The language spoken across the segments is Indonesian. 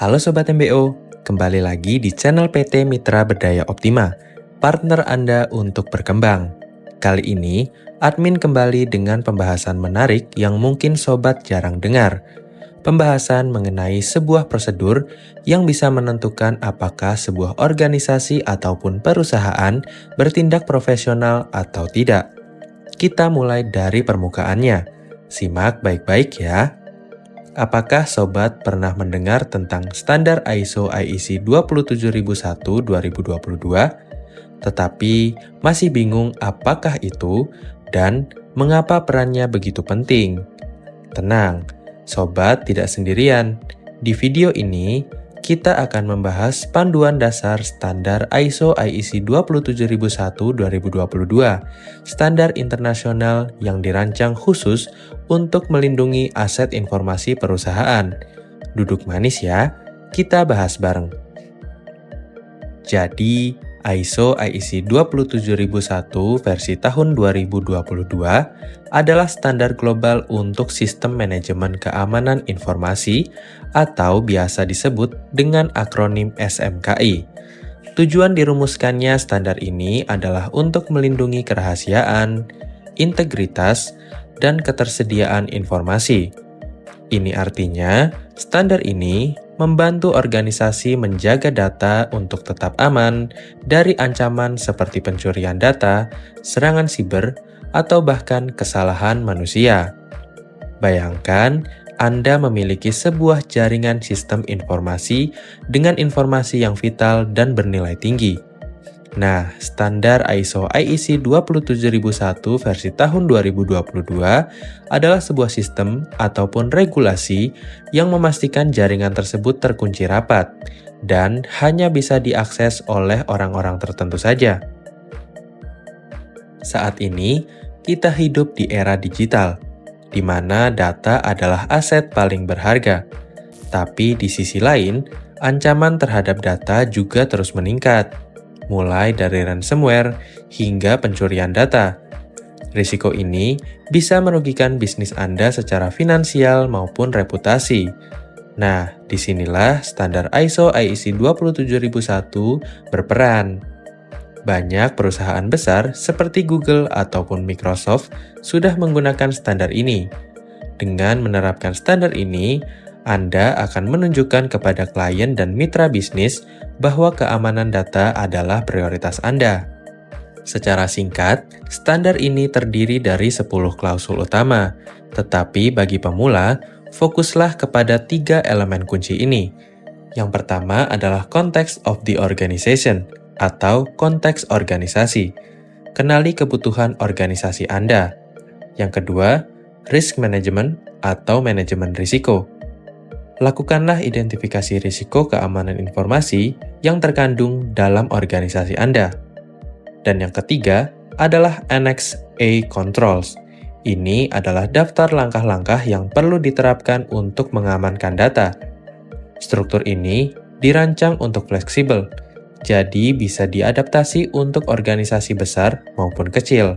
Halo Sobat MBO, kembali lagi di channel PT Mitra Berdaya Optima, partner Anda untuk berkembang. Kali ini, admin kembali dengan pembahasan menarik yang mungkin Sobat jarang dengar. Pembahasan mengenai sebuah prosedur yang bisa menentukan apakah sebuah organisasi ataupun perusahaan bertindak profesional atau tidak. Kita mulai dari permukaannya. Simak baik-baik ya. Apakah Sobat pernah mendengar tentang standar ISO IEC 27001-2022, tetapi masih bingung apakah itu dan mengapa perannya begitu penting? Tenang, Sobat tidak sendirian. Di video ini, kita akan membahas panduan dasar standar ISO IEC 27001-2022, standar internasional yang dirancang khusus untuk melindungi aset informasi perusahaan. Duduk manis ya, kita bahas bareng. Jadi, ISO IEC 27001 versi tahun 2022 adalah standar global untuk sistem manajemen keamanan informasi atau biasa disebut dengan akronim SMKI. Tujuan dirumuskannya standar ini adalah untuk melindungi kerahasiaan, integritas, dan ketersediaan informasi. Ini artinya, standar ini membantu organisasi menjaga data untuk tetap aman dari ancaman seperti pencurian data, serangan siber, atau bahkan kesalahan manusia. Bayangkan, Anda memiliki sebuah jaringan sistem informasi dengan informasi yang vital dan bernilai tinggi. Nah, standar ISO IEC 27001 versi tahun 2022 adalah sebuah sistem ataupun regulasi yang memastikan jaringan tersebut terkunci rapat dan hanya bisa diakses oleh orang-orang tertentu saja. Saat ini, kita hidup di era digital, di mana data adalah aset paling berharga. Tapi di sisi lain, ancaman terhadap data juga terus meningkat, mulai dari ransomware hingga pencurian data. Risiko ini bisa merugikan bisnis Anda secara finansial maupun reputasi. Nah, disinilah standar ISO IEC 27001 berperan. Banyak perusahaan besar seperti Google ataupun Microsoft sudah menggunakan standar ini. Dengan menerapkan standar ini, Anda akan menunjukkan kepada klien dan mitra bisnis bahwa keamanan data adalah prioritas Anda. Secara singkat, standar ini terdiri dari 10 klausul utama, tetapi bagi pemula, fokuslah kepada 3 elemen kunci ini. Yang pertama adalah context of the organization, atau konteks organisasi. Kenali kebutuhan organisasi Anda. Yang kedua, risk management, atau manajemen risiko. Lakukanlah identifikasi risiko keamanan informasi yang terkandung dalam organisasi Anda. Dan yang ketiga adalah Annex A Controls. Ini adalah daftar langkah-langkah yang perlu diterapkan untuk mengamankan data. Struktur ini dirancang untuk fleksibel, jadi bisa diadaptasi untuk organisasi besar maupun kecil.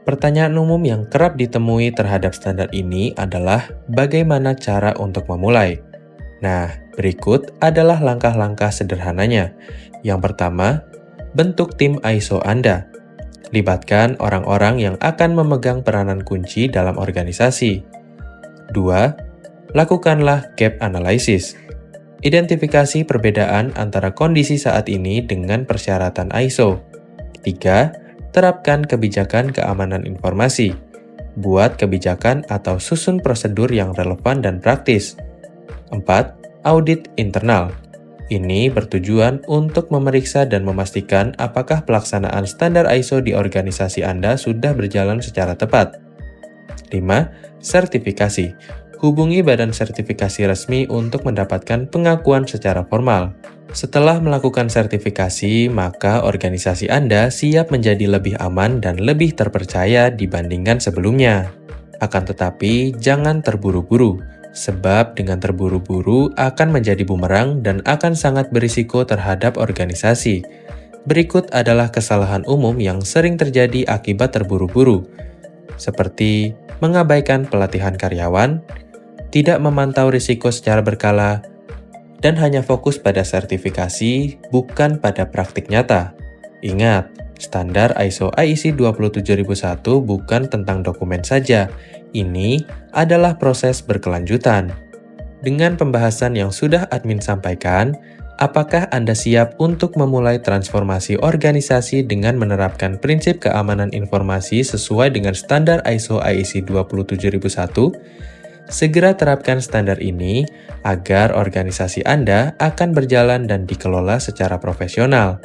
Pertanyaan umum yang kerap ditemui terhadap standar ini adalah bagaimana cara untuk memulai. Nah, berikut adalah langkah-langkah sederhananya. Yang pertama, bentuk tim ISO Anda. Libatkan orang-orang yang akan memegang peranan kunci dalam organisasi. 2. Lakukanlah gap analysis. Identifikasi perbedaan antara kondisi saat ini dengan persyaratan ISO. 3. Terapkan kebijakan keamanan informasi. Buat kebijakan atau susun prosedur yang relevan dan praktis. 4. Audit internal. Ini bertujuan untuk memeriksa dan memastikan apakah pelaksanaan standar ISO di organisasi Anda sudah berjalan secara tepat. 5. Sertifikasi. Hubungi badan sertifikasi resmi untuk mendapatkan pengakuan secara formal. Setelah melakukan sertifikasi, maka organisasi Anda siap menjadi lebih aman dan lebih terpercaya dibandingkan sebelumnya. Akan tetapi, jangan terburu-buru, sebab dengan terburu-buru akan menjadi bumerang dan akan sangat berisiko terhadap organisasi. Berikut adalah kesalahan umum yang sering terjadi akibat terburu-buru, seperti mengabaikan pelatihan karyawan, tidak memantau risiko secara berkala, dan hanya fokus pada sertifikasi, bukan pada praktik nyata. Ingat, standar ISO IEC 27001 bukan tentang dokumen saja. Ini adalah proses berkelanjutan. Dengan pembahasan yang sudah admin sampaikan, apakah Anda siap untuk memulai transformasi organisasi dengan menerapkan prinsip keamanan informasi sesuai dengan standar ISO IEC 27001? Segera terapkan standar ini agar organisasi Anda akan berjalan dan dikelola secara profesional.